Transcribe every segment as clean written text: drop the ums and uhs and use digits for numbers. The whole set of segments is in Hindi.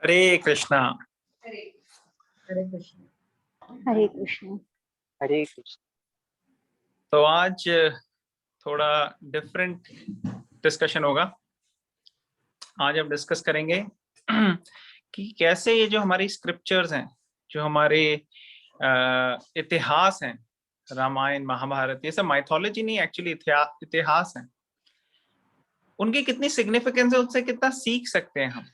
हरे कृष्णा। हरे कृष्ण। हरे कृष्ण। हरे कृष्ण। तो आज थोड़ा डिफरेंट डिस्कशन होगा। आज हम डिस्कस करेंगे कि कैसे ये जो हमारी स्क्रिप्चर्स हैं, जो हमारे इतिहास हैं, रामायण महाभारत, ये सब माइथोलॉजी नहीं, एक्चुअली इतिहास है, उनकी कितनी सिग्निफिकेंस है, उससे कितना सीख सकते हैं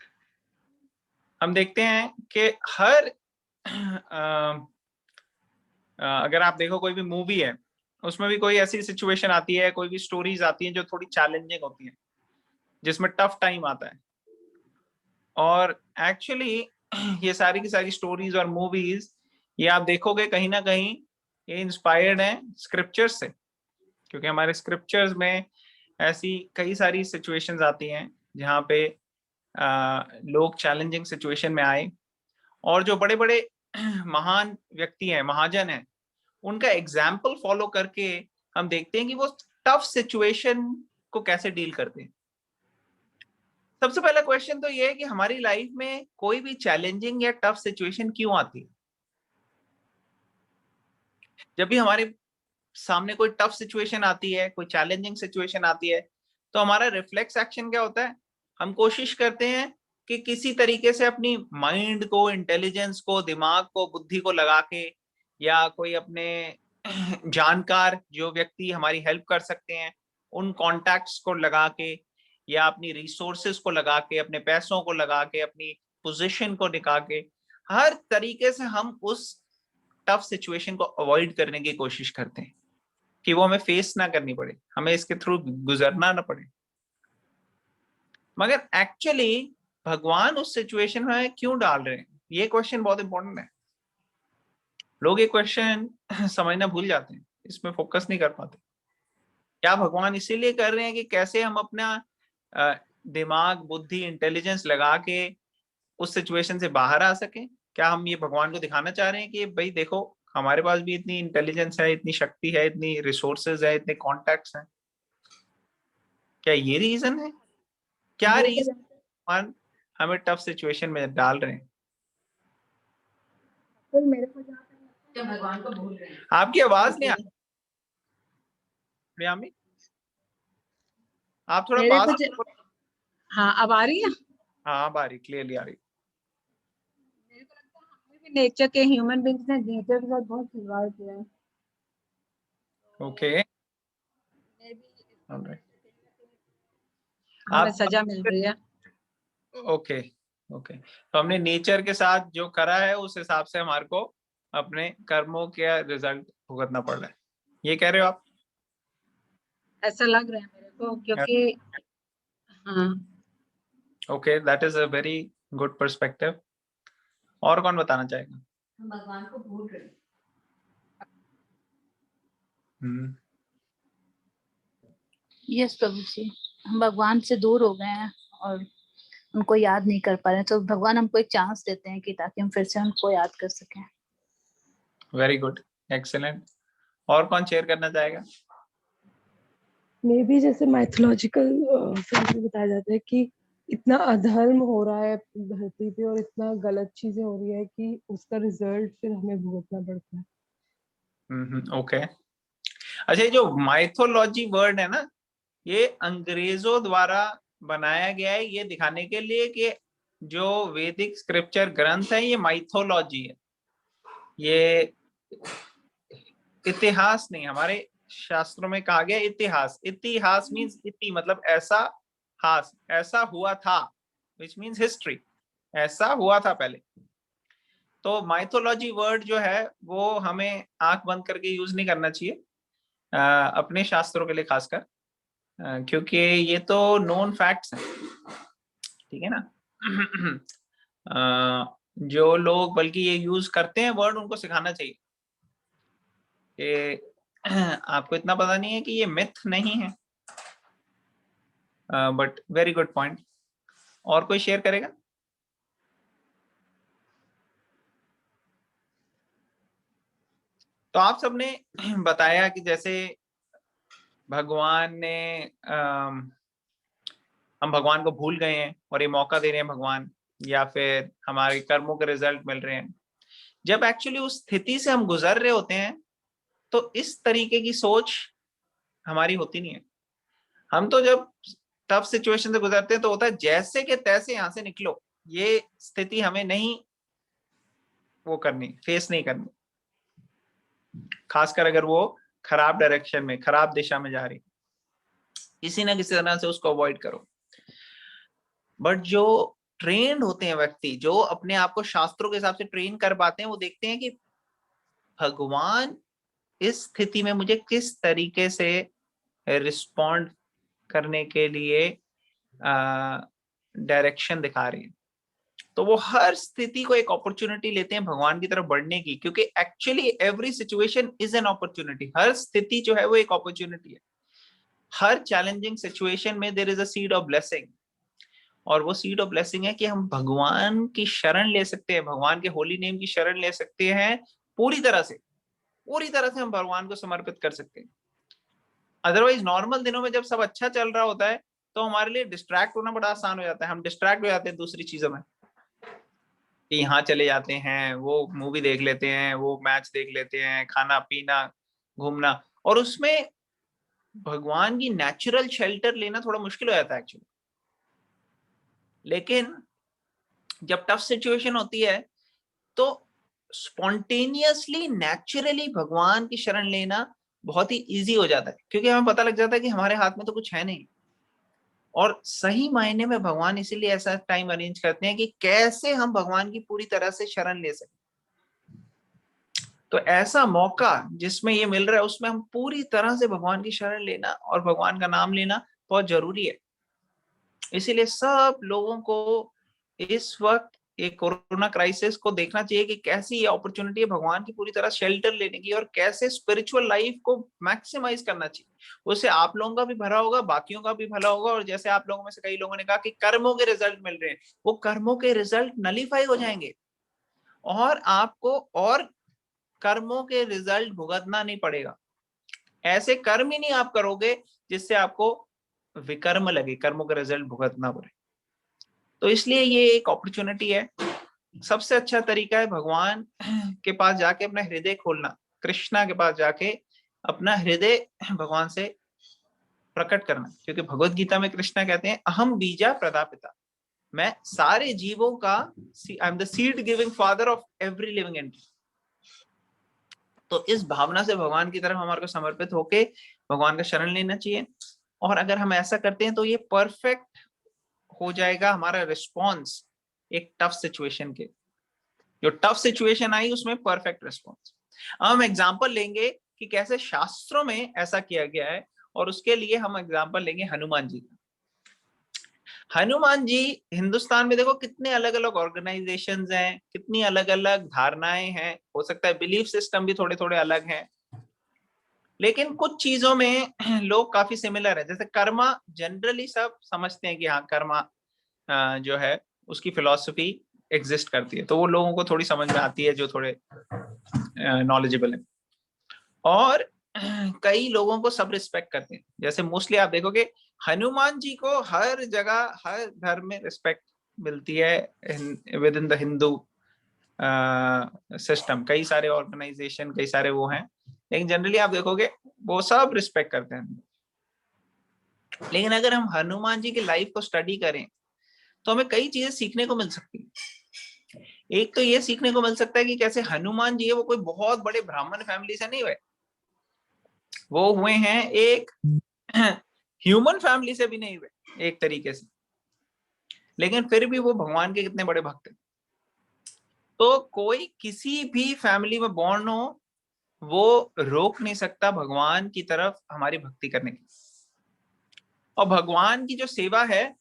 हम देखते हैं कि हर अगर आप देखो कोई भी मूवी है, उसमें भी कोई ऐसी सिचुएशन आती है, कोई भी स्टोरीज आती हैं जो थोड़ी चैलेंजिंग होती हैं, जिसमें टफ टाइम आता है। और एक्चुअली ये सारी की सारी स्टोरीज और मूवीज, ये आप देखोगे कहीं ना कहीं ये इंस्पायर्ड है स्क्रिप्चर्स से, क्योंकि हमारे स्क्रिप्चर्स में ऐसी कई सारी सिचुएशंस आती हैं जहाँ पे लोग चैलेंजिंग सिचुएशन में आए, और जो बड़े बड़े महान व्यक्ति हैं, महाजन हैं, उनका एग्जाम्पल फॉलो करके हम देखते हैं कि वो टफ सिचुएशन को कैसे डील करते हैं। सबसे पहला क्वेश्चन तो ये है कि हमारी लाइफ में कोई भी चैलेंजिंग या टफ सिचुएशन क्यों आती है? जब भी हमारे सामने कोई टफ सिचुएशन आती है, कोई चैलेंजिंग सिचुएशन आती है, तो हमारा रिफ्लेक्स एक्शन क्या होता है? हम कोशिश करते हैं कि किसी तरीके से अपनी माइंड को, इंटेलिजेंस को, दिमाग को, बुद्धि को लगा के, या कोई अपने जानकार जो व्यक्ति हमारी हेल्प कर सकते हैं उन कॉन्टैक्ट्स को लगा के, या अपनी रिसोर्सेस को लगा के, अपने पैसों को लगा के, अपनी पोजीशन को दिखा के, हर तरीके से हम उस टफ सिचुएशन को अवॉइड करने की कोशिश करते हैं कि वो हमें फेस ना करनी पड़े, हमें इसके थ्रू गुजरना ना पड़े। मगर एक्चुअली भगवान उस सिचुएशन में क्यों डाल रहे हैं, ये क्वेश्चन बहुत इंपॉर्टेंट है। लोग ये क्वेश्चन समझना भूल जाते हैं, इसमें फोकस नहीं कर पाते। क्या भगवान इसीलिए कर रहे हैं कि कैसे हम अपना दिमाग, बुद्धि, इंटेलिजेंस लगा के उस सिचुएशन से बाहर आ सकें? क्या हम ये भगवान को दिखाना चाह रहे हैं कि भाई देखो, हमारे पास भी इतनी इंटेलिजेंस है, इतनी शक्ति है, इतनी रिसोर्सेज है, इतने कॉन्टैक्ट्स हैं? क्या ये रीजन है? क्या रीजन भगवान हमें टफ सिचुएशन में डाल रहे हैं? मेरे को भगवान को भूल रहे हैं। आपकी आवाज नहीं आ रही प्रियामी, आप थोड़ा पास। हाँ, अब आ रही है। हाँ, अब आ रही, क्लियरली आ रही। मेरे को लगता है हमने भी नेचर के, ह्यूमन बीइंग्स ने नेचर के साथ बहुत खिलवाड़ किया है। ओके, हमें सजा मिल रही है। ओके ओके, तो हमने नेचर के साथ जो करा है उस हिसाब से हमारे को अपने कर्मों के रिजल्ट भुगतना पड़ रहा है, ये कह रहे हो आप? ऐसा लग रहा है मेरे को, क्योंकि हाँ। Okay, that is a very good perspective. और कौन बताना चाहेगा? हम भगवान को भूल रहे हैं। यस प्रभु जी, हम भगवान से दूर हो गए हैं और उनको याद नहीं कर पा रहे हैं, तो भगवान हमको एक चांस देते हैं कि ताकि हम फिर से उनको याद कर सकें। Very good, excellent. और कौन शेयर करना चाहेगा? मे बी जैसे माइथोलॉजिकल फिल्म में बताया जाता है कि इतना अधर्म हो रहा है धरती पे और इतना गलत चीजें हो रही है कि उसका रिजल्ट फिर हमें भुगतना पड़ता है। ओके। अच्छा, ये जो माइथोलॉजी वर्ड है ना, ये अंग्रेजों द्वारा बनाया गया है ये दिखाने के लिए कि जो वैदिक स्क्रिप्चर ग्रंथ है ये माइथोलॉजी है, ये इतिहास नहीं। हमारे शास्त्रों में कहा गया इतिहास। इतिहास मीन्स इति मतलब ऐसा, हास ऐसा हुआ था, विच मीन्स हिस्ट्री, ऐसा हुआ था पहले। तो माइथोलॉजी वर्ड जो है वो हमें आंख बंद करके यूज नहीं करना चाहिए अपने शास्त्रों के लिए खासकर, क्योंकि ये तो नोन फैक्ट्स हैं, ठीक है ना। जो लोग बल्कि ये यूज करते हैं वर्ड, उनको सिखाना चाहिए कि आपको इतना पता नहीं है कि ये मिथ नहीं है। But very good point. और कोई शेयर करेगा? तो आप सबने बताया कि जैसे भगवान ने हम भगवान को भूल गए हैं और ये मौका दे रहे हैं भगवान, या फिर हमारे कर्मों के रिजल्ट मिल रहे हैं, जब एक्चुअली उस स्थिति से हम गुजर रहे होते हैं तो इस तरीके की सोच हमारी होती नहीं है। हम तो जब टफ सिचुएशन से गुजरते हैं तो होता है जैसे के तैसे यहां से निकलो, ये स्थिति हमें नहीं वो करनी, फेस नहीं करनी, खासकर अगर वो खराब डायरेक्शन में, खराब दिशा में जा रही, किसी ना किसी तरह से उसको अवॉइड करो। बट जो ट्रेंड होते हैं व्यक्ति, जो अपने आप को शास्त्रों के हिसाब से ट्रेन कर पाते हैं, वो देखते हैं कि भगवान इस स्थिति में मुझे किस तरीके से रिस्पॉन्ड करने के लिए डायरेक्शन दिखा रही है। तो वो हर स्थिति को एक अपॉर्चुनिटी लेते हैं भगवान की तरफ बढ़ने की, क्योंकि actually every situation is an opportunity. हर स्थिति जो है वो एक अपॉर्चुनिटी है। हर चैलेंजिंग सिचुएशन में there is a seed of blessing, और वो सीड ऑफ ब्लेसिंग है कि हम भगवान की शरण ले सकते हैं, भगवान के होली नेम की शरण ले सकते हैं, पूरी तरह से हम भगवान को समर्पित कर सकते हैं। अदरवाइज नॉर्मल दिनों में जब सब अच्छा चल रहा होता है तो हमारे लिए डिस्ट्रैक्ट होना बड़ा आसान हो जाता है। हम डिस्ट्रैक्ट हो जाते हैं दूसरी चीजों में, कि यहाँ चले जाते हैं, वो मूवी देख लेते हैं, वो मैच देख लेते हैं, खाना पीना घूमना, और उसमें भगवान की नेचुरल शेल्टर लेना थोड़ा मुश्किल हो जाता है एक्चुअली। लेकिन जब टफ सिचुएशन होती है तो स्पॉन्टेनियसली, नेचुरली भगवान की शरण लेना बहुत ही इजी हो जाता है, क्योंकि हमें पता लग जाता है कि हमारे हाथ में तो कुछ है नहीं। और सही मायने में भगवान इसीलिए ऐसा टाइम अरेंज करते हैं कि कैसे हम भगवान की पूरी तरह से शरण ले सकें। तो ऐसा मौका जिसमें ये मिल रहा है, उसमें हम पूरी तरह से भगवान की शरण लेना और भगवान का नाम लेना बहुत जरूरी है। इसीलिए सब लोगों को इस वक्त एक कोरोना क्राइसिस को देखना चाहिए कि कैसी ये अपॉर्चुनिटी है भगवान की पूरी तरह शेल्टर लेने की, और कैसे स्पिरिचुअल लाइफ को मैक्सिमाइज करना चाहिए। उससे आप लोगों का भी भला होगा, बाकियों का भी भला होगा। और जैसे आप लोगों में से कई लोगों ने कहा कि कर्मों के रिजल्ट मिल रहे हैं, वो कर्मों के रिजल्ट नलीफाई हो जाएंगे और आपको और कर्मों के रिजल्ट भुगतना नहीं पड़ेगा। ऐसे कर्म ही नहीं आप करोगे जिससे आपको विकर्म लगे, कर्मों का रिजल्ट भुगतना पड़े। तो इसलिए ये एक अपॉर्चुनिटी है। सबसे अच्छा तरीका है भगवान के पास जाके अपना हृदय खोलना, कृष्णा के पास जाके अपना हृदय भगवान से प्रकट करना, क्योंकि भगवत गीता में कृष्णा कहते हैं अहम बीजा प्रदापिता, मैं सारे जीवों का, I am the seed giving father of every living entity. तो इस भावना से भगवान की तरफ हमारे को समर्पित होके भगवान का शरण लेना चाहिए। और अगर हम ऐसा करते हैं तो ये परफेक्ट हो जाएगा हमारा रिस्पॉन्स एक टफ सिचुएशन के। जो टफ सिचुएशन आई उसमें परफेक्ट रिस्पॉन्स। हम एग्जांपल लेंगे कि कैसे शास्त्रों में ऐसा किया गया है, और उसके लिए हम एग्जांपल लेंगे हनुमान जी का। हनुमान जी, हिंदुस्तान में देखो कितने अलग अलग ऑर्गेनाइजेशंस हैं, कितनी अलग अलग धारणाएं हैं, हो सकता है बिलीफ सिस्टम भी थोड़े थोड़े अलग हैं, लेकिन कुछ चीजों में लोग काफी सिमिलर है। जैसे कर्मा, जनरली सब समझते हैं कि हाँ कर्मा जो है उसकी फिलॉसफी एग्जिस्ट करती है, तो वो लोगों को थोड़ी समझ में आती है जो थोड़े नॉलेजेबल है। और कई लोगों को सब रिस्पेक्ट करते हैं। जैसे मोस्टली आप देखोगे हनुमान जी को हर जगह, हर धर्म में रिस्पेक्ट मिलती है with in the Hindu system. कई सारे ऑर्गेनाइजेशन, कई सारे वो हैं, लेकिन जनरली आप देखोगे वो सब रिस्पेक्ट करते हैं। लेकिन अगर हम हनुमान जी की लाइफ को स्टडी करें तो हमें कई चीजें सीखने को मिल सकती है। एक तो ये सीखने को मिल सकता है कि कैसे हनुमान जी है वो कोई बहुत बड़े ब्राह्मण फैमिली से नहीं हुए, वो हुए हैं एक ह्यूमन फैमिली से भी नहीं हुए एक तरीके से, लेकिन फिर भी वो भगवान के कितने बड़े भक्त हैं। तो कोई किसी भी फैमिली में बॉर्न हो, वो रोक नहीं सकता भगवान की तरफ हमारी भक्ति करने की। और भगवान की जो सेवा है,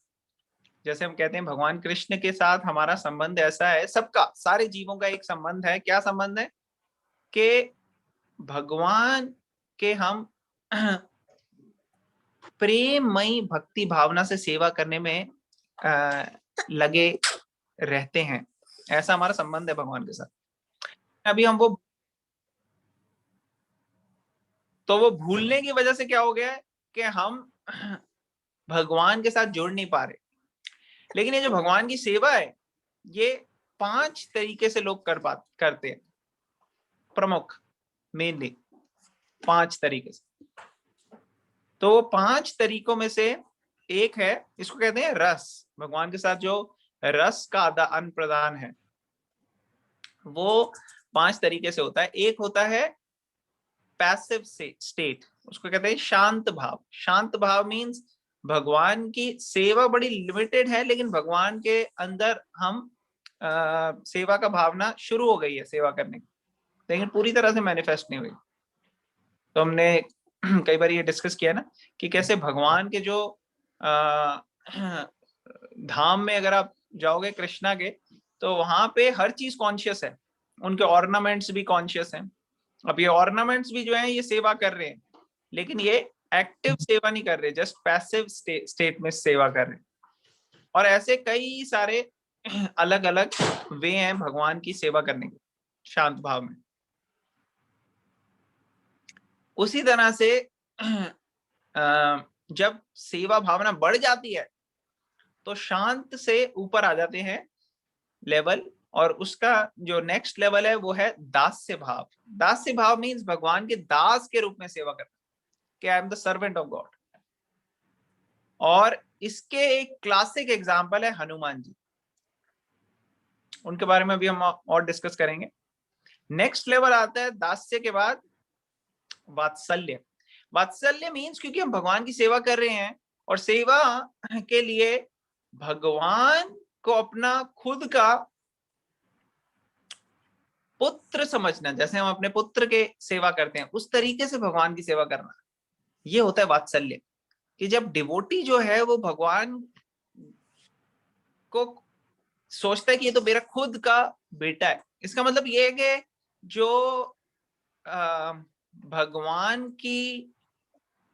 जैसे हम कहते हैं भगवान कृष्ण के साथ हमारा संबंध ऐसा है, सबका, सारे जीवों का एक संबंध है। क्या संबंध है? कि भगवान के हम प्रेममयी भक्ति भावना से सेवा करने में लगे रहते हैं। ऐसा हमारा संबंध है भगवान के साथ। अभी हम वो भूलने की वजह से क्या हो गया है कि हम भगवान के साथ जुड़ नहीं पा रहे। लेकिन ये जो भगवान की सेवा है, ये 5 तरीके से लोग करते हैं, प्रमुख मेनली 5 तरीके से। तो 5 तरीकों में से एक है, इसको कहते हैं रस। भगवान के साथ जो रस का आदान प्रदान है वो 5 तरीके से होता है। एक होता है पैसिव स्टेट, उसको कहते हैं शांत भाव। शांत भाव मीन्स भगवान की सेवा बड़ी लिमिटेड है, लेकिन भगवान के अंदर हम सेवा का भावना शुरू हो गई है सेवा करने की, लेकिन पूरी तरह से मैनिफेस्ट नहीं हुई। तो हमने कई बार ये डिस्कस किया ना कि कैसे भगवान के जो धाम में अगर आप जाओगे कृष्णा के, तो वहां पे हर चीज कॉन्शियस है, उनके ऑर्नामेंट्स भी कॉन्शियस हैं। अब ये ऑर्नामेंट्स भी जो है ये सेवा कर रहे हैं, लेकिन ये एक्टिव सेवा नहीं कर रहे, जस्ट पैसिव स्टेट में सेवा कर रहे हैं। और ऐसे कई सारे अलग अलग वे हैं भगवान की सेवा करने के शांत भाव में। उसी तरह से जब सेवा भावना बढ़ जाती है तो शांत से ऊपर आ जाते हैं लेवल, और उसका जो नेक्स्ट लेवल है वो है दास्य भाव। दास्य भाव मीन्स भगवान के दास के रूप में सेवा करना, कि I am the servant of God. और इसके एक क्लासिक एग्जांपल है हनुमान जी, उनके बारे में भी हम और डिस्कस करेंगे। नेक्स्ट लेवल आता है दास्य के बाद वात्सल्य। वात्सल्य मीन्स क्योंकि हम भगवान की सेवा कर रहे हैं और सेवा के लिए भगवान को अपना खुद का पुत्र समझना, जैसे हम अपने पुत्र के सेवा करते हैं उस तरीके से भगवान की सेवा करना, ये होता है वात्सल्य। कि जब डिवोटी जो है वो भगवान को सोचता है कि ये तो मेरा खुद का बेटा है, इसका मतलब ये है कि जो भगवान की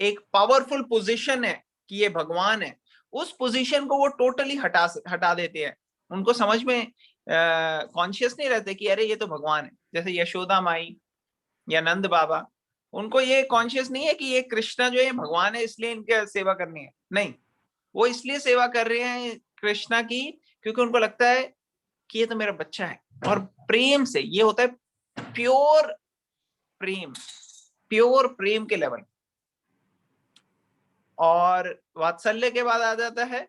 एक पावरफुल पोजीशन है कि ये भगवान है, उस पोजीशन को वो टोटली हटा देते हैं। उनको समझ में कॉन्शियस नहीं रहते कि अरे ये तो भगवान है। जैसे यशोदा माई या नंद बाबा, उनको ये कॉन्शियस नहीं है कि ये कृष्णा जो है भगवान है इसलिए इनके सेवा करनी है, नहीं, वो इसलिए सेवा कर रहे हैं कृष्णा की क्योंकि उनको लगता है कि ये तो मेरा बच्चा है। और प्रेम से, ये होता है प्योर प्रेम के लेवल। और वात्सल्य के बाद आ जाता है,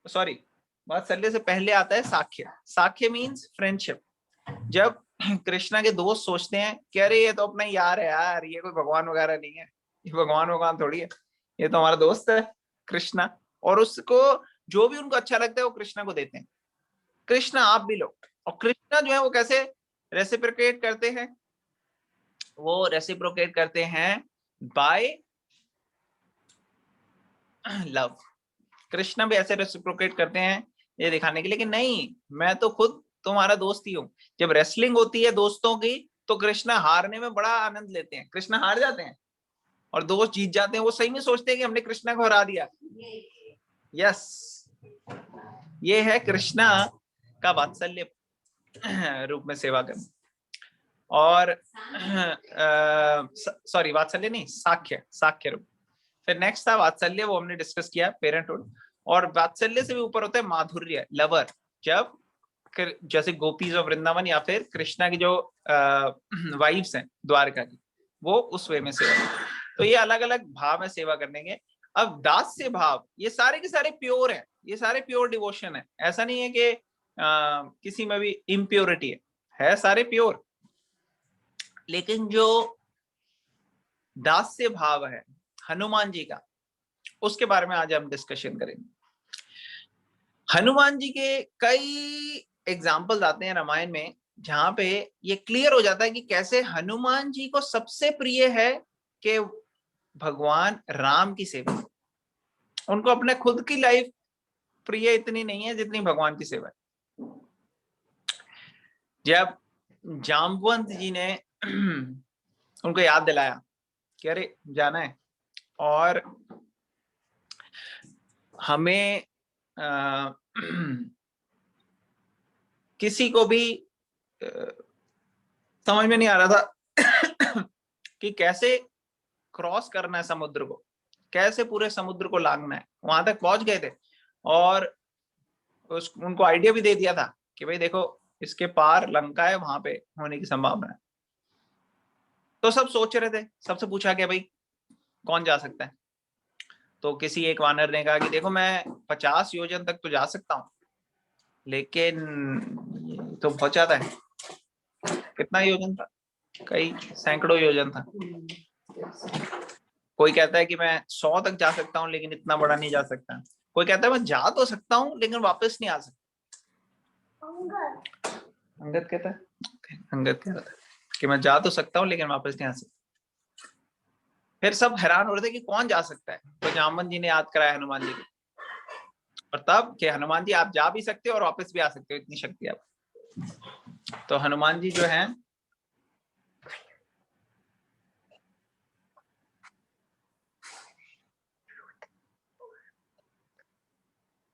सॉरी, वात्सल्य से पहले आता है साख्य। साख्य मीन्स फ्रेंडशिप। जब कृष्णा के दोस्त सोचते हैं कि अरे ये तो अपना यार है यार, ये कोई भगवान वगैरह नहीं है, ये भगवान थोड़ी है, ये तो हमारा दोस्त है कृष्णा, और उसको जो भी उनको अच्छा लगता है वो कृष्णा को देते हैं, कृष्णा आप भी लो। और कृष्णा जो है वो कैसे रेसिप्रोकेट करते हैं, वो रेसिप्रोकेट करते हैं बाय लव। कृष्णा भी ऐसे रेसिप्रोकेट करते हैं ये दिखाने के लिए कि नहीं, मैं तो खुद तुम्हारा दोस्त ही हूं। जब रेसलिंग होती है दोस्तों की तो कृष्णा हारने में बड़ा आनंद लेते हैं, कृष्णा हार जाते हैं और दोस्त जीत जाते हैं, वो सही में सोचते हैं कि हमने कृष्णा को हरा दिया। यस, ये है कृष्णा का वात्सल्य रूप में सेवा करना। और सॉरी, वात्सल्य नहीं, साख्य रूप। फिर नेक्स्ट था वात्सल्य, वो हमने डिस्कस किया, पेरेंटहुड। और वात्सल्य से भी ऊपर होता है माधुर्य, लवर। जब जैसे गोपीज ऑफ वृंदावन या फिर कृष्णा की जो वाइफ्स हैं द्वारका की, वो उस वे में सेवा। तो ये अलग अलग भाव है सेवा करने के। अब दास्य भाव, ये सारे के सारे प्योर है, ये सारे प्योर डिवोशन है। ऐसा नहीं है कि किसी में भी इम्प्योरिटी है सारे प्योर। लेकिन जो दास्य भाव है हनुमान जी का, उसके बारे में आज हम डिस्कशन करेंगे। हनुमान जी के कई एग्जाम्पल्स आते हैं रामायण में जहां पे ये क्लियर हो जाता है कि कैसे हनुमान जी को सबसे प्रिय है कि भगवान राम की सेवा। उनको अपने खुद की लाइफ प्रिय इतनी नहीं है जितनी भगवान की सेवा है। जब जाम्बवंत जी ने उनको याद दिलाया कि अरे जाना है और हमें किसी को भी समझ में नहीं आ रहा था कि कैसे क्रॉस करना है समुद्र को, कैसे पूरे समुद्र को लांघना है। वहां तक पहुंच गए थे और उनको आइडिया भी दे दिया था कि भाई देखो इसके पार लंका है, वहां पे होने की संभावना है। तो सब सोच रहे थे, सबसे पूछा कि भाई कौन जा सकता है। तो किसी एक वानर ने कहा कि देखो मैं 50 योजन तक तो जा सकता हूँ, लेकिन ये तो बहुत ज्यादा है। कितना योजन था? कई सैकड़ों योजन था। कोई कहता है कि मैं 100 तक जा सकता हूँ, लेकिन इतना बड़ा नहीं जा सकता। कोई कहता है मैं जा तो सकता हूँ लेकिन वापस नहीं आ सकता। अंगद कहता है, अंगद कहता है कि मैं जा तो सकता हूँ लेकिन वापस नहीं आ सकता। फिर सब हैरान हो रहे थे कि कौन जा सकता है। तो जामवंत जी ने याद कराया हनुमान जी को, और तब कि हनुमान जी आप जा भी सकते हो और वापस भी आ सकते हो, इतनी शक्ति है आप। तो हनुमान जी जो है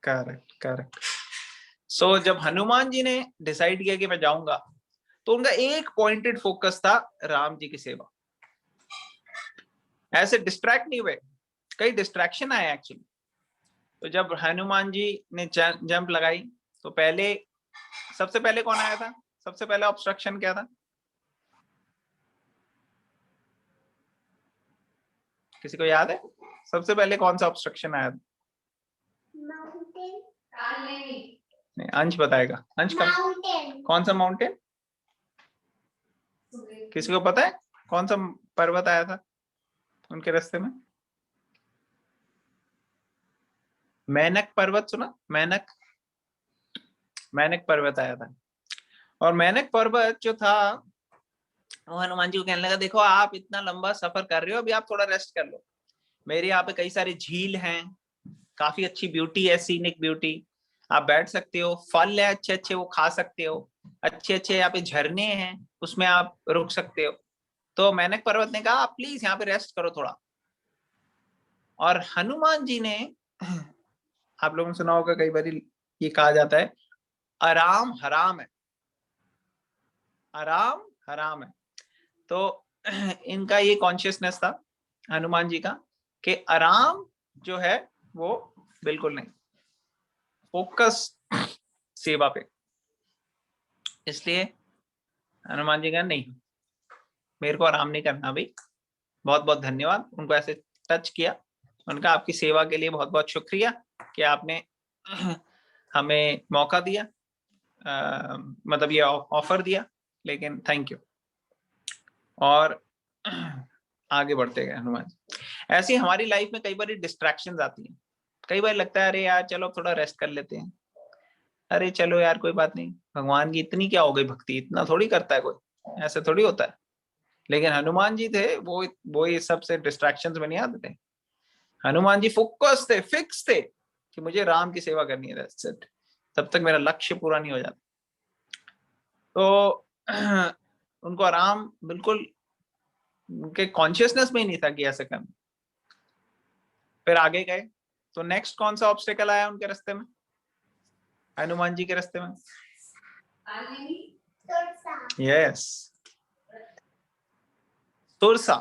करेक्ट करेक्ट। सो जब हनुमान जी ने डिसाइड किया कि मैं जाऊंगा, तो उनका एक पॉइंटेड फोकस था राम जी की सेवा। ऐसे डिस्ट्रैक्ट नहीं हुए, कई डिस्ट्रैक्शन आए एक्चुअली। तो जब हनुमान जी ने जंप लगाई, तो पहले सबसे पहले कौन आया था? सबसे पहले ऑब्स्ट्रक्शन क्या था? किसी को याद है सबसे पहले कौन सा ऑब्स्ट्रक्शन आया था? नहीं, अंश बताएगा। अंश का कौन सा माउंटेन? किसी को पता है कौन सा पर्वत आया था उनके रास्ते में? मैनक पर्वत सुना? मैनक, मैनक पर्वत आया था। और मैनक पर्वत जो था, वो हनुमान जी को कहने लगा देखो आप इतना लंबा सफर कर रहे हो, अभी आप थोड़ा रेस्ट कर लो। मेरे यहाँ पे कई सारी झील हैं, काफी अच्छी ब्यूटी है, सीनिक ब्यूटी। आप बैठ सकते हो, फल है अच्छे अच्छे वो खा सकते हो, अच्छे अच्छे यहाँ पे झरने हैं, उसमें आप रुक सकते हो। तो मैनक पर्वत ने कहा आप प्लीज यहाँ पे रेस्ट करो थोड़ा। और हनुमान जी ने, आप लोगों ने सुना होगा कई बार ये कहा जाता है आराम हराम है, आराम हराम है। तो इनका ये कॉन्शियसनेस था हनुमान जी का कि आराम जो है वो बिल्कुल नहीं, फोकस सेवा पे। इसलिए हनुमान जी का नहीं, मेरे को आराम नहीं करना भाई। बहुत बहुत धन्यवाद। उनको ऐसे टच किया, उनका आपकी सेवा के लिए बहुत बहुत शुक्रिया कि आपने हमें मौका दिया, मतलब ये ऑफर दिया, लेकिन थैंक यू। और आगे बढ़ते गए हनुमान जी। ऐसे हमारी लाइफ में कई बार डिस्ट्रैक्शंस आती हैं। कई बार लगता है अरे यार चलो थोड़ा रेस्ट कर लेते हैं, अरे चलो यार कोई बात नहीं, भगवान की इतनी क्या हो गई भक्ति, इतना थोड़ी करता है कोई, ऐसे थोड़ी होता है। लेकिन हनुमान जी थे वो ये सब से डिस्ट्रैक्शंस में नहीं आते थे। हनुमान जी फोकस थे, फिक्स थे कि मुझे राम की सेवा करनी है, तब तक मेरा लक्ष्य पूरा नहीं हो जाता। तो उनको आराम बिल्कुल उनके कॉन्शियसनेस में ही नहीं था कि ऐसे करना। फिर आगे गए तो नेक्स्ट कौन सा ऑब्स्टेकल आया उनके रास्ते में, हनुमान जी के रास्ते में? यस, सुरसा।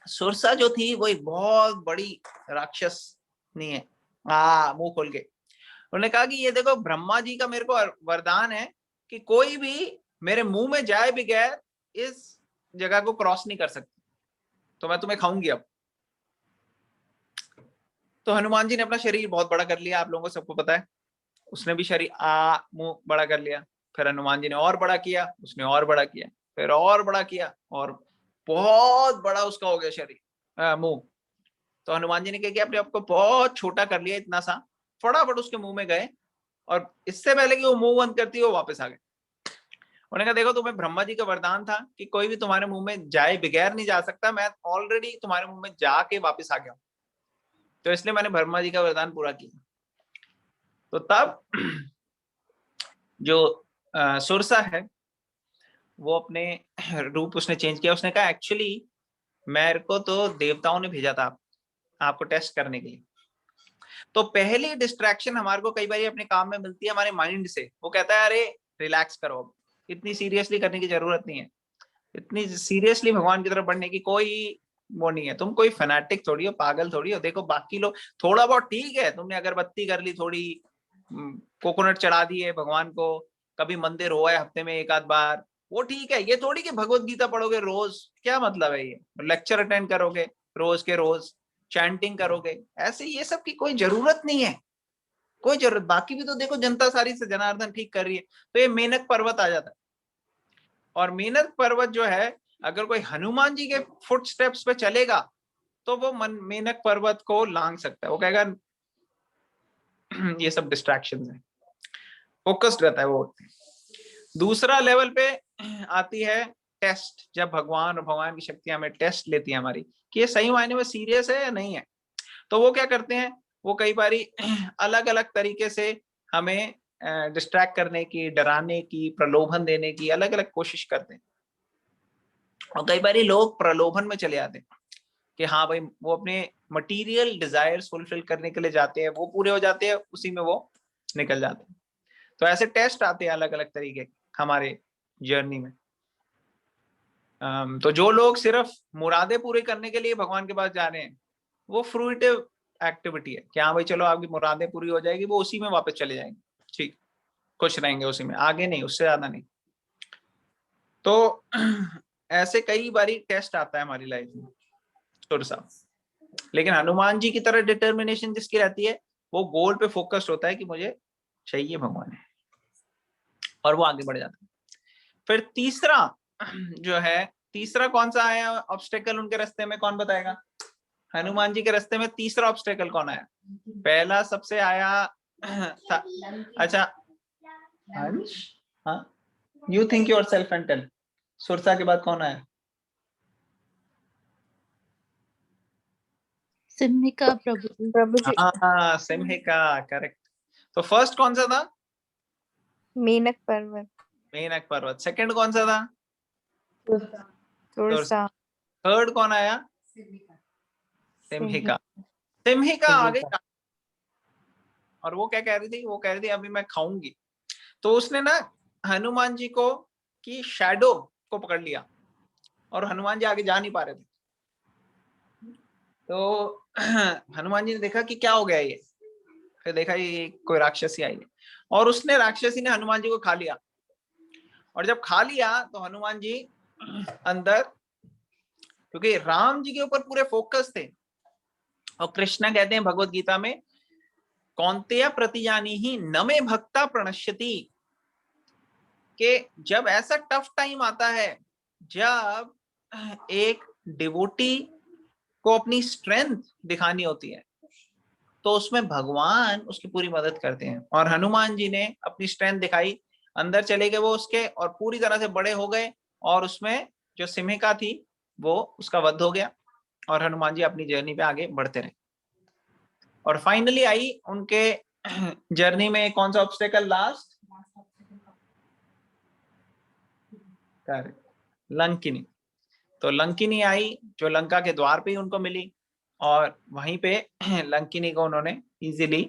सुरसा जो थी वो एक बहुत बड़ी राक्षस नहीं है। मुंह खोल के उन्होंने कहा कि ये देखो ब्रह्मा जी का मेरे को वरदान है कि कोई भी मेरे मुंह में जाए बगैर इस जगह को क्रॉस नहीं कर सकता, तो मैं तुम्हें खाऊंगी अब। तो हनुमान जी ने अपना शरीर बहुत बड़ा कर लिया, आप लोगों को सबको पता है। उसने भी शरीर मुंह बड़ा कर लिया। फिर हनुमान जी ने और बड़ा किया, उसने और बड़ा किया, फिर और बड़ा किया, और बहुत बड़ा उसका हो गया शरीर, मुंह। तो हनुमान जी ने क्या किया, अपने आप को बहुत छोटा कर लिया, इतना सा, फटाफट उसके मुंह में गए, और इससे पहले कि वो मुंह बंद करती वो वापस आ गए। उन्होंने कहा देखो तुम्हें ब्रह्मा जी का वरदान था कि कोई भी तुम्हारे मुंह में जाए बगैर नहीं जा सकता, मैं ऑलरेडी तुम्हारे मुंह में जाके वापस आ गया, तो इसलिए मैंने ब्रह्मा जी का वरदान पूरा किया। तो तब जो सुरसा है वो अपने रूप उसने चेंज किया। उसने कहा एक्चुअली मेरे को तो देवताओं ने भेजा था आपको टेस्ट करने के लिए। तो पहली डिस्ट्रैक्शन हमारे को कई बार अपने काम में मिलती है हमारे माइंड से। वो कहता है अरे रिलैक्स करो, इतनी सीरियसली करने की जरूरत नहीं है, इतनी सीरियसली भगवान की तरफ बढ़ने की कोई वो नहीं है, तुम कोई फैनेटिक थोड़ी हो, पागल थोड़ी हो। देखो बाकी लोग थोड़ा बहुत ठीक है, तुमने अगरबत्ती कर ली थोड़ी, कोकोनट चढ़ा दिए भगवान को, कभी मंदिर हुआ है हफ्ते में एक आध बार, वो ठीक है। ये थोड़ी कि भगवत गीता पढ़ोगे रोज, क्या मतलब है? ये लेक्चर अटेंड करोगे रोज के रोज, चैंटिंग करोगे, ऐसे ये सब की कोई जरूरत नहीं है, कोई जरूरत। बाकी भी तो देखो जनता सारी से जनार्दन ठीक कर रही है। तो ये मेनक पर्वत आ जाता है। और मेनक पर्वत जो है, अगर कोई हनुमान जी के फुट स्टेप्स पे चलेगा तो वो मेनक पर्वत को लांग सकता है। वो कहेगा ये सब डिस्ट्रैक्शंस है, फोकस्ड रहता है वो। दूसरा लेवल पे आती है टेस्ट, जब भगवान और भगवान की शक्तियां हमें टेस्ट लेती है हमारी, कि ये सही मायने में सीरियस है या नहीं है। तो वो क्या करते हैं, वो कई बारी अलग अलग तरीके से हमें डिस्ट्रैक्ट करने की, डराने की, प्रलोभन देने की अलग अलग कोशिश करते हैं। और कई बारी लोग प्रलोभन में चले आते हैं कि हाँ भाई, वो अपने मटेरियल डिजायर्स फुलफिल करने के लिए जाते हैं, वो पूरे हो जाते हैं, उसी में वो निकल जाते हैं। तो ऐसे टेस्ट आते हैं अलग अलग तरीके हमारे जर्नी में। तो जो लोग सिर्फ मुरादे पूरे करने के लिए भगवान के पास जा रहे हैं, वो फ्रूटिव एक्टिविटी है कि हाँ भाई चलो आपकी मुरादे पूरी हो जाएगी, वो उसी में वापस चले जाएंगे, ठीक, खुश रहेंगे उसी में, आगे नहीं, उससे ज्यादा नहीं। तो ऐसे कई बारी टेस्ट आता है हमारी लाइफ में थोड़ा सा। लेकिन हनुमान जी की तरह डिटर्मिनेशन जिसकी रहती है, वो गोल पे फोकस्ड होता है कि मुझे चाहिए भगवान है, और वो आगे बढ़ जाता है। फिर तीसरा जो है, तीसरा कौन सा आया ऑब्स्टेकल उनके रास्ते में, कौन बताएगा? हनुमान जी के रास्ते में तीसरा ऑब्स्टेकल कौन आया? पहला सबसे आया था, अच्छा अंश, हाँ, you think yourself and tell. Sursa के बाद कौन आया? सिम्हिका प्रभु। प्रभु जी। हाँ, सिम्हिका, करेक्ट। तो फर्स्ट कौन सा था? मेनक पर्वत। मेनक पर्वत। सेकंड कौन सा था? तुरसा। थर्ड कौन आया? सिम्हिका। सिम्हिका आ गई, और वो क्या कह रही थी? वो कह रही थी अभी मैं खाऊंगी। तो उसने ना हनुमान जी को की शैडो को पकड़ लिया, और हनुमान जी आगे जा नहीं पा रहे थे। तो हनुमान जी ने देखा कि क्या हो गया ये, फिर देखा ये कोई राक्षसी आई है, और उसने, राक्षसी ने हनुमान जी को खा लिया। और जब खा लिया तो हनुमान जी अंदर, क्योंकि राम जी के ऊपर पूरे फोकस थे, और कृष्ण कहते हैं भगवत गीता में, कौन्तेय प्रतिजानी ही न मे भक्ता प्रणश्यति, कि जब ऐसा टफ टाइम आता है, जब एक डिवोटी को अपनी स्ट्रेंथ दिखानी होती है, तो उसमें भगवान उसकी पूरी मदद करते हैं। और हनुमान जी ने अपनी स्ट्रेंथ दिखाई, अंदर चले गए वो उसके, और पूरी तरह से बड़े हो गए, और उसमें जो सिम्हिका थी वो उसका वध हो गया, और हनुमान जी अपनी जर्नी पे आगे बढ़ते रहे। और फाइनली आई उनके जर्नी में कौन सा ऑब्स्टेकल लास्ट? लंकिनी। तो लंकिनी आई, जो लंका के द्वार पे ही उनको मिली, और वहीं पे लंकिनी को उन्होंने इजीली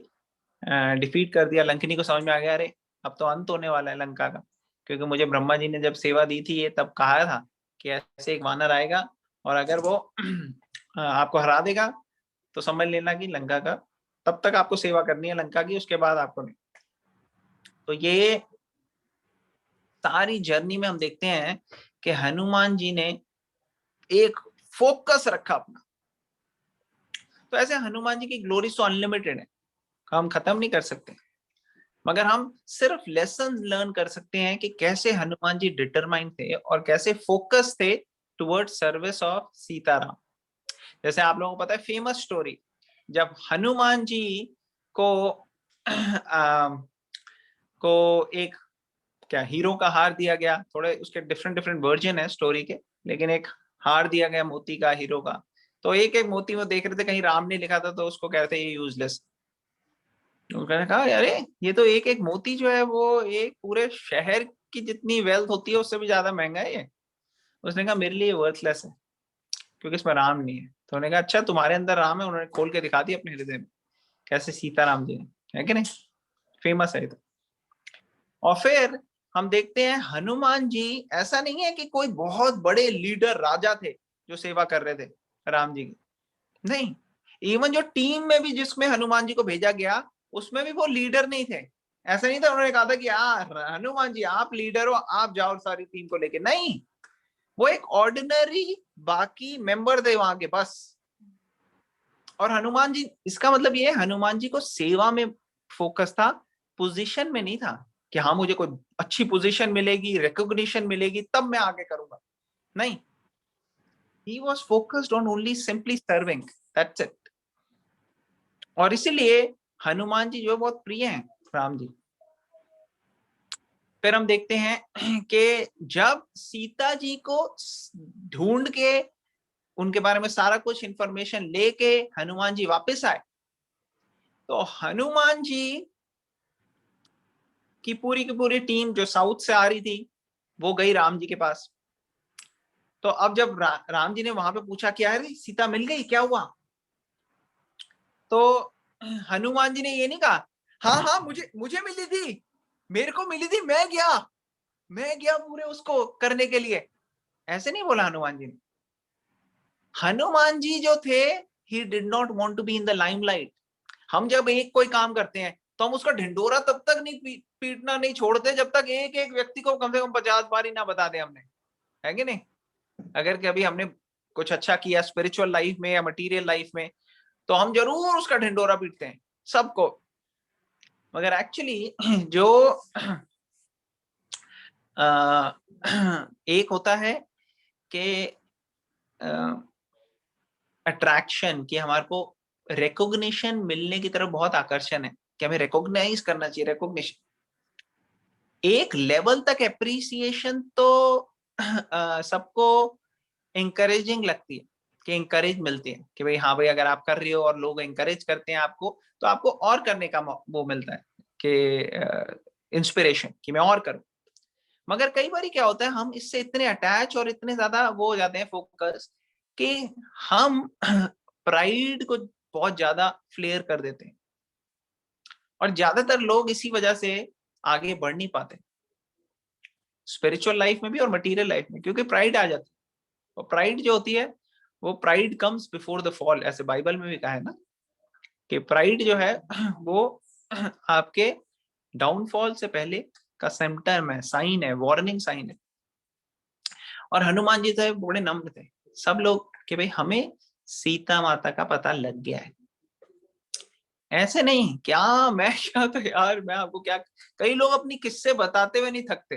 डिफीट कर दिया। लंकिनी को समझ में आ गया, अरे अब तो अंत होने वाला है लंका का, क्योंकि मुझे ब्रह्मा जी ने जब सेवा दी थी, ये तब कहा था कि ऐसे एक वानर आएगा, और अगर वो आपको हरा देगा तो समझ लेना कि लंका का, तब तक आपको सेवा करनी है लंका की, उसके बाद आपको नहीं। तो ये सारी जर्नी में हम देखते हैं कि हनुमान जी ने एक फोकस रखा अपना। तो ऐसे हनुमान जी की ग्लोरी तो अनलिमिटेड है, हम खत्म नहीं कर सकते, मगर हम सिर्फ लेसन लर्न कर सकते हैं कि कैसे हनुमान जी डिटरमाइंड थे और कैसे फोकस थे टुवर्ड्स सर्विस ऑफ सीताराम। जैसे आप लोगों को पता है फेमस स्टोरी, जब हनुमान जी को एक क्या हीरो का हार दिया गया, थोड़े उसके डिफरेंट डिफरेंट वर्जन है स्टोरी के, लेकिन एक हार दिया गया मोती का हीरो का। तो एक एक मोती वो देख रहे थे, कहीं राम ने लिखा था, तो उसको कह रहे थे ये यूजलेस। उन्होंने कहा अरे ये तो एक एक मोती जो है वो एक पूरे शहर की जितनी वेल्थ होती है उससे भी ज्यादा महंगा है ये। उसने कहा मेरे लिए वर्थलेस है, क्योंकि इसमें राम नहीं है। तो उन्होंने कहा अच्छा तुम्हारे अंदर राम है। उन्होंने खोल के दिखा दिया अपने हृदय में, कैसे सीताराम जी है कि नहीं, फेमस है ये तो। और फिर हम देखते हैं हनुमान जी, ऐसा नहीं है कि कोई बहुत बड़े लीडर राजा थे जो सेवा कर रहे थे राम जी की, नहीं, इवन जो टीम में भी जिसमें हनुमान जी को भेजा गया, उसमें भी वो लीडर नहीं थे। ऐसा नहीं था उन्होंने कहा था कि यार हनुमान जी आप लीडर हो, आप जाओ सारी टीम को लेके, नहीं, वो एक ऑर्डिनरी बाकी मेंबर थे वहां के बस। और हनुमान जी, इसका मतलब ये है हनुमान जी को सेवा में फोकस था, पोजीशन में नहीं था कि हाँ मुझे कोई अच्छी पोजीशन मिलेगी, रिकॉग्निशन मिलेगी तब मैं आगे करूंगा, नहीं, he was focused on only simply serving, that's it। और इसीलिए हनुमान जी जो बहुत प्रिय हैं राम जी। फिर हम देखते हैं कि जब सीता जी को ढूंढ के उनके बारे में सारा कुछ इंफॉर्मेशन लेके हनुमान जी वापस आए, तो हनुमान जी की पूरी टीम जो साउथ से आ रही थी वो गई राम जी के पास। तो अब जब राम जी ने वहां पे पूछा कि अरे सीता मिल गई, क्या हुआ, तो हनुमान जी ने ये नहीं कहा हाँ हाँ मुझे मिली थी, मेरे को मिली थी, मैं गया पूरे उसको करने के लिए, ऐसे नहीं बोला हनुमान जी ने। हनुमान जी जो थे, he did not want to be in the limelight। हम जब एक कोई काम करते हैं तो हम उसका ढिंडोरा तब तक नहीं पीटना नहीं छोड़ते जब तक एक एक व्यक्ति को कम से कम 50 बार ही ना बता दें हमने, है कि नहीं। अगर कभी हमने कुछ अच्छा किया स्पिरिचुअल लाइफ में या मटेरियल लाइफ में, तो हम जरूर उसका ढिंडोरा पीटते हैं सबको। मगर एक्चुअली जो एक होता है कि अट्रैक्शन, कि हमारे को रिकॉग्निशन मिलने की तरफ बहुत आकर्षण है कि हमें रिकॉग्नाइज करना चाहिए, रिकॉग्निशन एक लेवल तक एप्रिसिएशन तो सबको इंकरेजिंग लगती है कि इंकरेज मिलती है कि भाई हाँ भाई अगर आप कर रही हो और लोग इंकरेज करते हैं आपको, तो आपको और करने का वो मिलता है कि इंस्पिरेशन कि मैं और करूं। मगर कई बार क्या होता है, हम इससे इतने अटैच और इतने ज्यादा वो हो जाते हैं फोकस कि हम प्राइड को बहुत ज्यादा फ्लेयर कर देते हैं, और ज्यादातर लोग इसी वजह से आगे बढ़ नहीं पाते स्पिरिचुअल लाइफ में भी और मटेरियल लाइफ में, क्योंकि प्राइड आ जाती है। और प्राइड जो होती है वो pride comes before the fall, ऐसे बाइबल में भी कहा है ना कि प्राइड जो है वो आपके डाउनफॉल से पहले का सिम्टम है, साइन है, वार्निंग साइन है। और हनुमान जी थे बड़े नम्र थे, सब लोग कि भाई हमें सीता माता का पता लग गया है, ऐसे नहीं क्या मैं क्या, तो यार मैं आपको क्या, कई लोग अपनी किस्से बताते हुए नहीं थकते,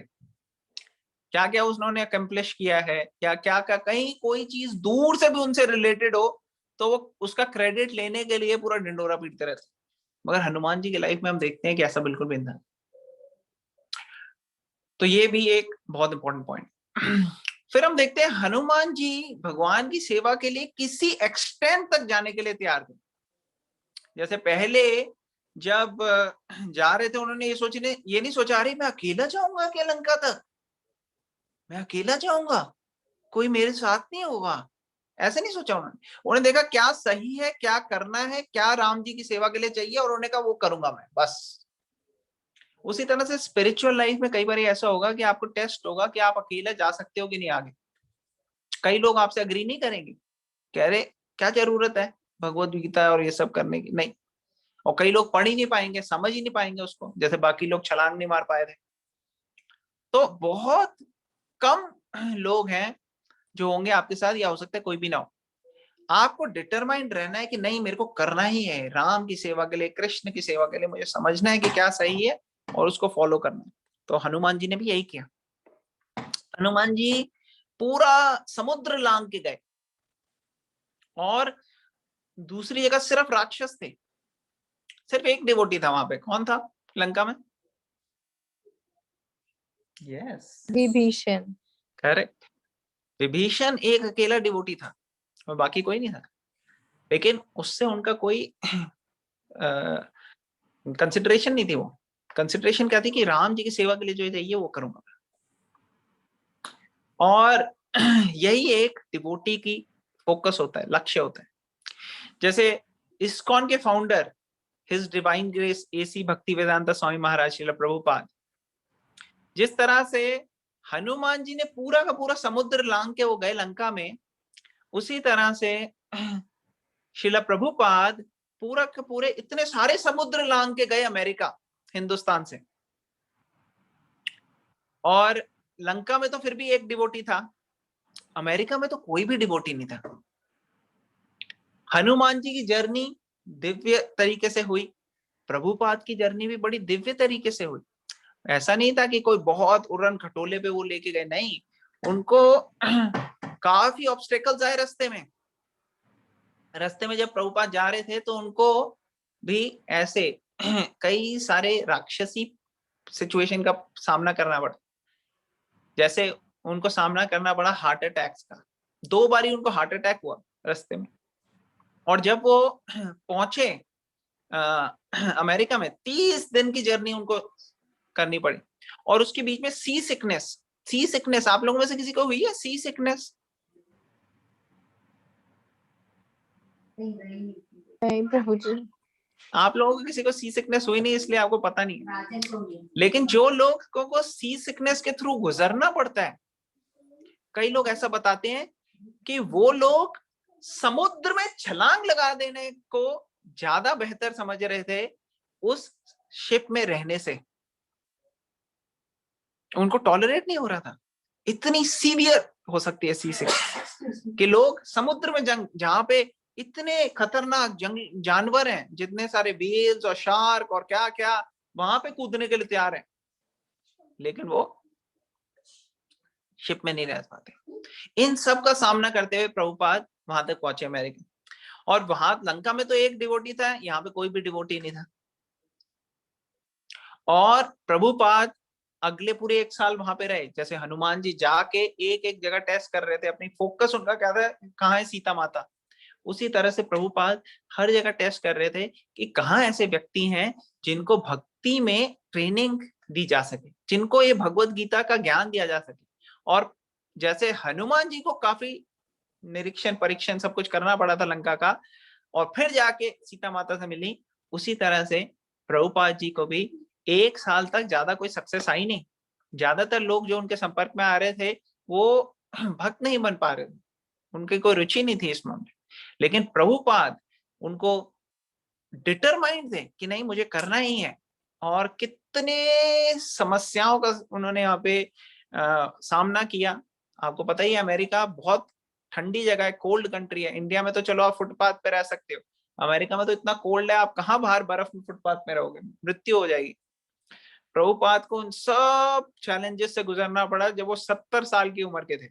क्या क्या उन्होंने अकम्प्लिश किया है, क्या क्या का, कहीं कोई चीज दूर से भी उनसे रिलेटेड हो तो वो उसका क्रेडिट लेने के लिए पूरा ढिंडोरा पीटते रहते। मगर हनुमान जी की लाइफ में हम देखते हैं कि ऐसा बिल्कुल भी नहीं था। तो ये भी एक बहुत इंपॉर्टेंट पॉइंट। फिर हम देखते हैं हनुमान जी भगवान की सेवा के लिए किसी एक्सटेंट तक जाने के लिए तैयार थे। जैसे पहले जब जा रहे थे उन्होंने ये नहीं सोचा अरे मैं अकेला जाऊंगा क्या लंका तक, मैं अकेला जाऊंगा, कोई मेरे साथ नहीं होगा, ऐसे नहीं सोचा उन्होंने देखा क्या सही है, क्या करना है, क्या राम जी की सेवा के लिए चाहिए, और उन्होंने कहा वो करूंगा मैं बस। उसी तरह से स्पिरिचुअल लाइफ में कई बार ऐसा होगा कि आपको टेस्ट होगा कि आप अकेले जा सकते हो कि नहीं आगे। कई लोग आपसे अग्री नहीं करेंगे, कह रहे क्या जरूरत है भगवत गीता और ये सब करने की, नहीं। और कई लोग पढ़ ही नहीं पाएंगे, समझ ही नहीं पाएंगे उसको, जैसे बाकी लोग छलांग नहीं मार पाए थे। तो बहुत कम लोग हैं जो होंगे आपके साथ, या हो सकता है कोई भी ना हो। आपको डिटरमाइंड रहना है कि नहीं मेरे को करना ही है राम की सेवा के लिए, कृष्ण की सेवा के लिए, मुझे समझना है कि क्या सही है और उसको फॉलो करना है। तो हनुमान जी ने भी यही किया। हनुमान जी पूरा समुद्र लांग के गए, और दूसरी जगह सिर्फ राक्षस थे, सिर्फ एक डिवोटी था वहां पे। कौन था लंका में? यस, विभीषण। करेक्ट, विभीषण एक अकेला डिवोटी था और बाकी कोई नहीं था। लेकिन उससे उनका कोई कंसिडरेशन नहीं थी। वो कंसिडरेशन क्या थी कि राम जी की सेवा के लिए जो चाहिए वो करूंगा। और यही एक डिवोटी की फोकस होता है, लक्ष्य होता है। जैसे इस्कॉन के founder his divine grace AC भक्ति वेदांता स्वामी महाराज श्रील प्रभुपाद, जिस तरह से हनुमान जी ने पूरा का पूरा समुद्र लांग के वो गए लंका में, उसी तरह से श्रील प्रभुपाद पूरा के पूरे इतने सारे समुद्र लांग के गए अमेरिका हिंदुस्तान से, और लंका में तो फिर भी एक डिवोटी था, अमेरिका में तो कोई भी डिवोटी नहीं था। हनुमान जी की जर्नी दिव्य तरीके से हुई, प्रभुपाद की जर्नी भी बड़ी दिव्य तरीके से हुई। ऐसा नहीं था कि कोई बहुत उड़न खटोले पे वो लेके गए, नहीं, उनको काफी ऑब्स्टेकल्स आए रास्ते में। रास्ते में जब प्रभुपाद जा रहे थे तो उनको भी ऐसे कई सारे राक्षसी सिचुएशन का सामना करना पड़ा। जैसे उनको सामना करना पड़ा हार्ट अटैक्स का, 2 बारी उनको हार्ट अटैक हुआ रास्ते में। और जब वो पहुंचे अमेरिका में, 30 दिन की जर्नी उनको करनी पड़ी, और उसके बीच में सी सिकनेस आप लोगों में से किसी को हुई है सी सिकनेस? नहीं प्रभु जी। आप लोगों को किसी को सी सिकनेस हुई नहीं, इसलिए आपको पता नहीं है। लेकिन जो लोगों को सी सिकनेस के थ्रू गुजरना पड़ता है, कई लोग ऐसा बताते हैं कि वो लोग समुद्र में छलांग लगा देने को ज्यादा बेहतर समझ रहे थे उस शिप में रहने से। उनको टॉलरेट नहीं हो रहा था, इतनी सीवियर हो सकती है सी सिकनेस कि लोग समुद्र में जहां पे इतने खतरनाक जानवर हैं, जितने सारे व्हेल्स और शार्क और क्या क्या, वहां पे कूदने के लिए तैयार हैं, लेकिन वो शिप में नहीं रह पाते। इन सब का सामना करते हुए प्रभुपाद वहां तक पहुंचे अमेरिका। और वहां लंका में तो एक डिवोटी था, यहाँ पे कोई भी डिवोटी नहीं था। और प्रभुपाद अगले पूरे 1 साल वहां पे रहे। जैसे हनुमान जी जाके एक एक जगह टेस्ट कर रहे थे, अपनी फोकस उनका क्या था, कहाँ है सीता माता, उसी तरह से प्रभुपाद हर जगह टेस्ट कर रहे थे कि कहाँ ऐसे व्यक्ति हैं जिनको भक्ति में ट्रेनिंग दी जा सके, जिनको ये भगवत गीता का ज्ञान दिया जा सके। और जैसे हनुमान जी को काफी निरीक्षण परीक्षण सब कुछ करना पड़ा था लंका का, और फिर जाके सीता माता से मिली, उसी तरह से प्रभुपाद जी को भी 1 साल तक ज्यादा कोई सक्सेस आई नहीं। ज्यादातर लोग जो उनके संपर्क में आ रहे थे वो भक्त नहीं बन पा रहे थे, उनकी कोई रुचि नहीं थी इस मामले। लेकिन प्रभुपाद उनको डिटरमाइंड थे कि नहीं मुझे करना ही है। और कितने समस्याओं का उन्होंने यहाँ पे सामना किया। आपको पता ही है अमेरिका बहुत ठंडी जगह है, कोल्ड कंट्री है। इंडिया में तो चलो आप फुटपाथ पे रह सकते हो, अमेरिका में तो इतना कोल्ड है, आप कहाँ बाहर बर्फ में फुटपाथ में रहोगे, मृत्यु हो जाएगी। प्रभुपाद को उन सब चैलेंजेस से गुजरना पड़ा जब वो 70 साल की उम्र के थे।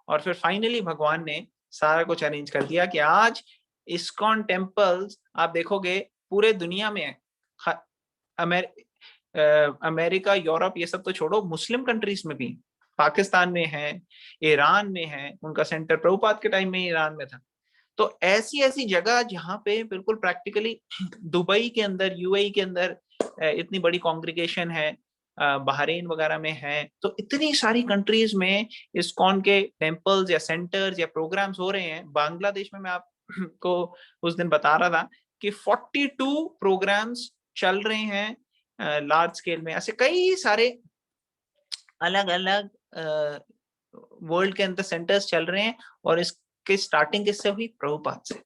और फिर फाइनली भगवान ने सारा कुछ अरेंज कर दिया कि आज इस्कॉन टेम्पल्स आप देखोगे पूरे दुनिया में है। अमेरिका, यूरोप, ये सब तो छोड़ो, मुस्लिम कंट्रीज में भी, पाकिस्तान में है, ईरान में है, उनका सेंटर प्रभुपाद के टाइम में ईरान में था। तो ऐसी ऐसी जगह जहाँ पे बिल्कुल प्रैक्टिकली, दुबई के अंदर, यूएई के अंदर इतनी बड़ी कॉन्ग्रीगेशन है, बहरीन वगैरह में है, तो इतनी सारी कंट्रीज में इस्कॉन के टेम्पल्स या सेंटर्स या प्रोग्राम्स हो रहे हैं। बांग्लादेश में मैं आपको उस दिन बता रहा था कि 42 प्रोग्राम्स चल रहे हैं लार्ज स्केल में। ऐसे कई सारे अलग अलग वर्ल्ड के अंदर सेंटर्स चल रहे हैं, और इसके स्टार्टिंग किससे हुई? प्रभुपाद से।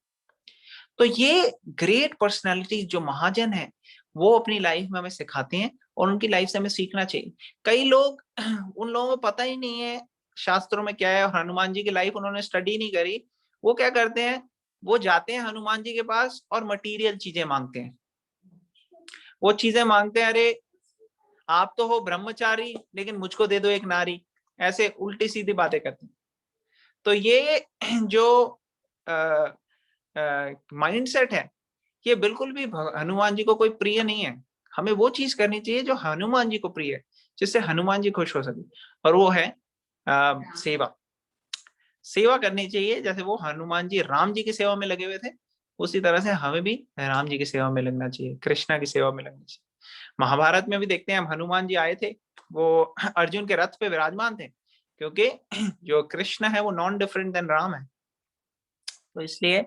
तो ये ग्रेट पर्सनालिटी जो महाजन है वो अपनी लाइफ में हमें सिखाते हैं, और उनकी लाइफ से हमें सीखना चाहिए। कई लोग, उन लोगों को पता ही नहीं है शास्त्रों में क्या है, और हनुमान जी की लाइफ उन्होंने स्टडी नहीं करी। वो क्या करते हैं, वो जाते हैं हनुमान जी के पास और मटीरियल चीजें मांगते हैं। वो चीजें मांगते हैं, अरे आप तो हो ब्रह्मचारी लेकिन मुझको दे दो एक नारी, ऐसे उल्टी सीधी बातें करते हैं। तो ये जो माइंडसेट है, ये बिल्कुल भी हनुमान जी को कोई प्रिय नहीं है। हमें वो चीज करनी चाहिए जो हनुमान जी को प्रिय है, जिससे हनुमान जी खुश हो सके, और वो है सेवा करनी चाहिए। जैसे वो हनुमान जी राम जी की सेवा में लगे हुए थे, उसी तरह से हमें भी राम जी की सेवा में लगना चाहिए, कृष्णा की सेवा में लगना चाहिए। महाभारत में भी देखते हैं, हम हनुमान जी आए थे, वो अर्जुन के रथ पे विराजमान थे, क्योंकि जो कृष्ण है वो नॉन डिफरेंट देन राम है। तो इसलिए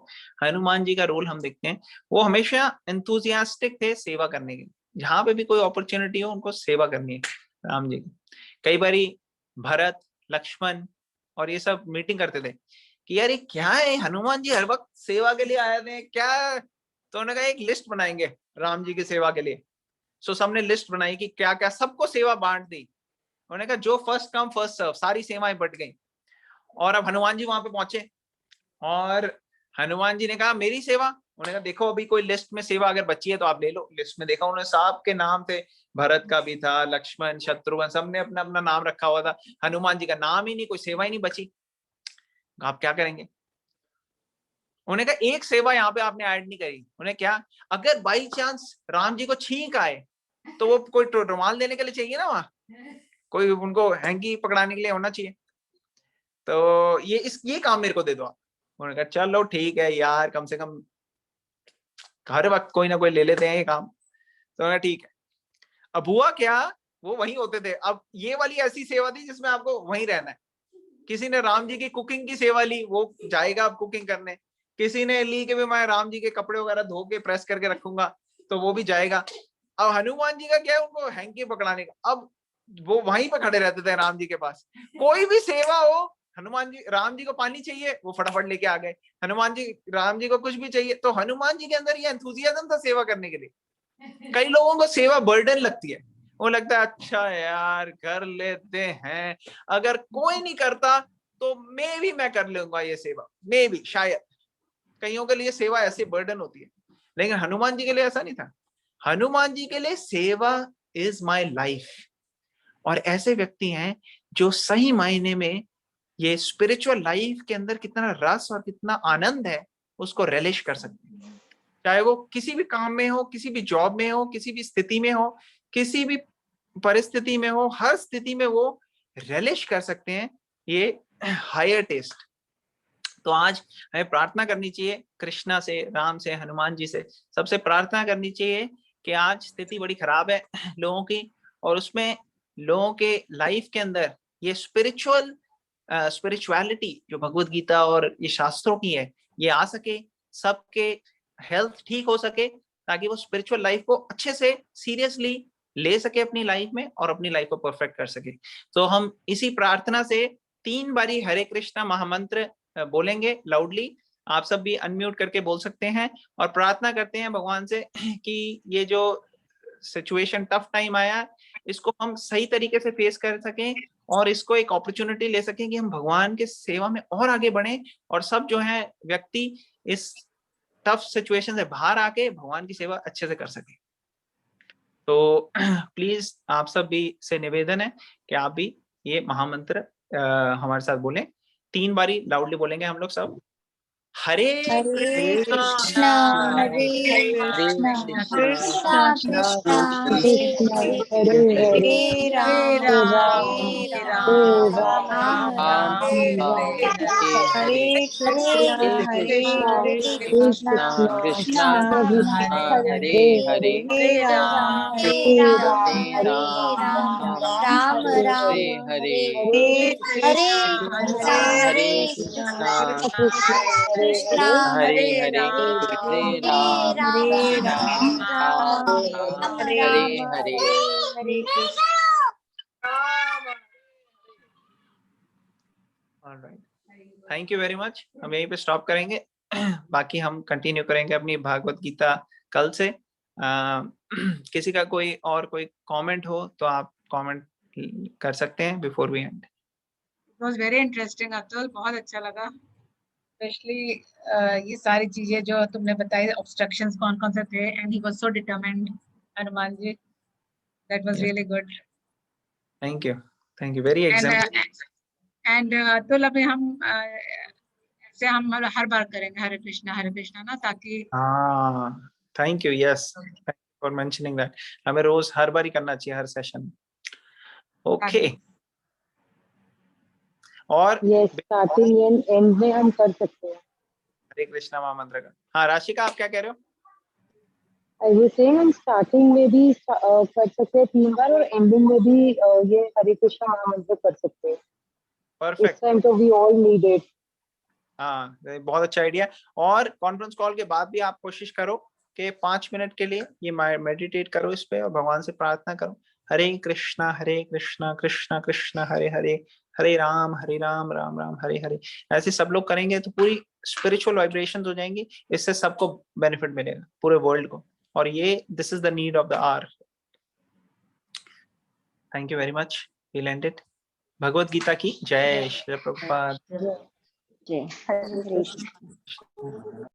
हनुमान जी का रोल हम देखते हैं, वो हमेशा एंथुजियास्टिक थे सेवा करने के। जहां पे भी कोई अपॉर्चुनिटी हो उनको सेवा करनी है राम जी की। कई बारी भरत, लक्ष्मण और ये सब मीटिंग करते थे कि यार ये क्या है, हनुमान जी हर वक्त सेवा के लिए आए थे, क्या तो उन्होंने कहा एक लिस्ट बनाएंगे राम जी की सेवा के लिए। सो सबने लिस्ट बनाई कि क्या क्या, सबको सेवा बांट दी। उन्होंने कहा जो फर्स्ट कम फर्स्ट सर्व, सारी सेवाएं बट गई। और अब हनुमान जी वहां पे पहुंचे और हनुमान जी ने कहा मेरी सेवा। उन्होंने कहा देखो अभी कोई लिस्ट में सेवा अगर बची है तो आप ले लो। लिस्ट में देखा उन्होंने सबके नाम थे, भरत का भी था, लक्ष्मण, शत्रुघ्न, सबने अपना अपना नाम रखा हुआ था। हनुमान जी का नाम ही नहीं, कोई सेवा ही नहीं बची। आप क्या करेंगे? उन्होंने कहा एक सेवा यहाँ पे आपने ऐड नहीं करी। उन्हें क्या, अगर बाई चांस राम जी को छींक आए तो वो कोई रुमाल देने के लिए चाहिए ना, वहां कोई उनको हैंकी पकड़ाने के लिए होना चाहिए। तो ये काम मेरे को दे दो आप। उन्होंने कहा चलो ठीक है यार, कम से कम हर वक्त कोई ना कोई ले लेते हैं ये काम। तो उन्होंने ठीक है। अब हुआ क्या, वो वहीं होते थे। अब ये वाली ऐसी सेवा थी जिसमें आपको वहीं रहना है। किसी ने राम जी की कुकिंग की सेवा ली, वो जाएगा अब कुकिंग करने। किसी ने ली कि मैं राम जी के कपड़े वगैरह धो के प्रेस करके रखूंगा, तो वो भी जाएगा। अब हनुमान जी का क्या है, उनको हैंकी पकड़ाने का। अब वो वहीं पे खड़े रहते थे राम जी के पास। कोई भी सेवा हो, हनुमान जी, राम जी को पानी चाहिए वो फटाफट लेके आ गए, हनुमान जी, राम जी को कुछ भी चाहिए। तो हनुमान जी के अंदर ये एंथुसियाज्म था सेवा करने के लिए। कई लोगों को सेवा बर्डन लगती है, वो लगता है अच्छा यार कर लेते हैं, अगर कोई नहीं करता तो मैं कर लूंगा ये सेवा, शायद। कईयों के लिए सेवा ऐसी बर्डन होती है, लेकिन हनुमान जी के लिए ऐसा नहीं था। हनुमान जी के लिए सेवा इज माय लाइफ। और ऐसे व्यक्ति हैं जो सही मायने में ये स्पिरिचुअल लाइफ के अंदर कितना रस और कितना आनंद है उसको रिलिश कर सकते हैं। चाहे वो किसी भी काम में हो, किसी भी जॉब में हो, किसी भी स्थिति में हो, किसी भी परिस्थिति में हो, हर स्थिति में वो रिलिश कर सकते हैं ये हायर टेस्ट। तो आज हमें प्रार्थना करनी चाहिए कृष्णा से, राम से, हनुमान जी से, सबसे प्रार्थना करनी चाहिए कि आज स्थिति बड़ी खराब है लोगों की, और उसमें लोगों के लाइफ के अंदर ये स्पिरिचुअलिटी जो भगवत गीता और ये शास्त्रों की है ये आ सके, सबके हेल्थ ठीक हो सके, ताकि वो स्पिरिचुअल लाइफ को अच्छे से सीरियसली ले सके अपनी लाइफ में और अपनी लाइफ को परफेक्ट कर सके। तो हम इसी प्रार्थना से 3 बारी हरे कृष्णा महामंत्र बोलेंगे लाउडली। आप सब भी अनम्यूट करके बोल सकते हैं और प्रार्थना करते हैं भगवान से कि ये जो सिचुएशन टफ टाइम आया इसको हम सही तरीके से फेस कर सकें और इसको एक अपॉर्चुनिटी ले सकें कि हम भगवान के सेवा में और आगे बढ़ें, और सब जो है व्यक्ति इस टफ सिचुएशन से बाहर आके भगवान की सेवा अच्छे से कर सके। तो प्लीज आप सब भी से निवेदन है कि आप भी ये महामंत्र हमारे साथ बोलें। 3 बारी लाउडली बोलेंगे हम लोग सब। हरे कृष्णा हरे कृष्णा कृष्णा कृष्णा हरे हरे राम राम हरे कृष्णा कृष्णा हरे हरे राम राम हरे कृष्णा कृष्णा हरे थैंक यू वेरी मच। हम यहीं पे स्टॉप करेंगे बाकी हम कंटिन्यू करेंगे अपनी भागवत गीता कल से। किसी का कोई कमेंट हो तो आप कमेंट कर सकते हैं before we end. It was very interesting Atul, बहुत अच्छा लगा। स्पेशली ये सारी चीजें जो तुमने बताई, ऑब्स्ट्रक्शंस कौन कौन से थे, and he was so determined, Hanuman ji, that was really good. Thank you very example. And Atul अभी हम ऐसे हम हर बार करेंगे हरे कृष्णा ना, ताकि हाँ thank you, yes for mentioning that. हमें रोज हर बार ही करना चाहिए, हर सेशन। ओके और स्टार्टिंग एंड एंड में हम कर सकते हैं हरे कृष्णा महामंत्र का। हाँ राशिका आप क्या कह रहे हो? आई वाज सेइंग हम स्टार्टिंग में भी कर सकते हैं 3 बार और एंडिंग में भी ये हरे कृष्णा महामंत्र कर सकते हैं। परफेक्ट, इस टाइम तो वी ऑल नीड इट। हाँ बहुत अच्छा आइडिया। और कॉन्फ्रेंस कॉल के बाद भी आप कोशिश करो कि 5 मिनट के लिए ये मेडिटेट करो इस पे और भगवान से प्रार्थना करो, कृष्णा कृष्णा कृष्णा हरे हरे, हरे राम राम राम हरे हरे। ऐसे सब लोग करेंगे तो पूरी स्पिरिचुअल वाइब्रेशंस हो जाएंगी, इससे सबको बेनिफिट मिलेगा, पूरे वर्ल्ड को। और ये this is the need of the hour. Thank you very much, we'll end it. Bhagavad Gita की जय। श्री प्रभुपाद जय। हरे हरे कृष्ण। कृष्ण।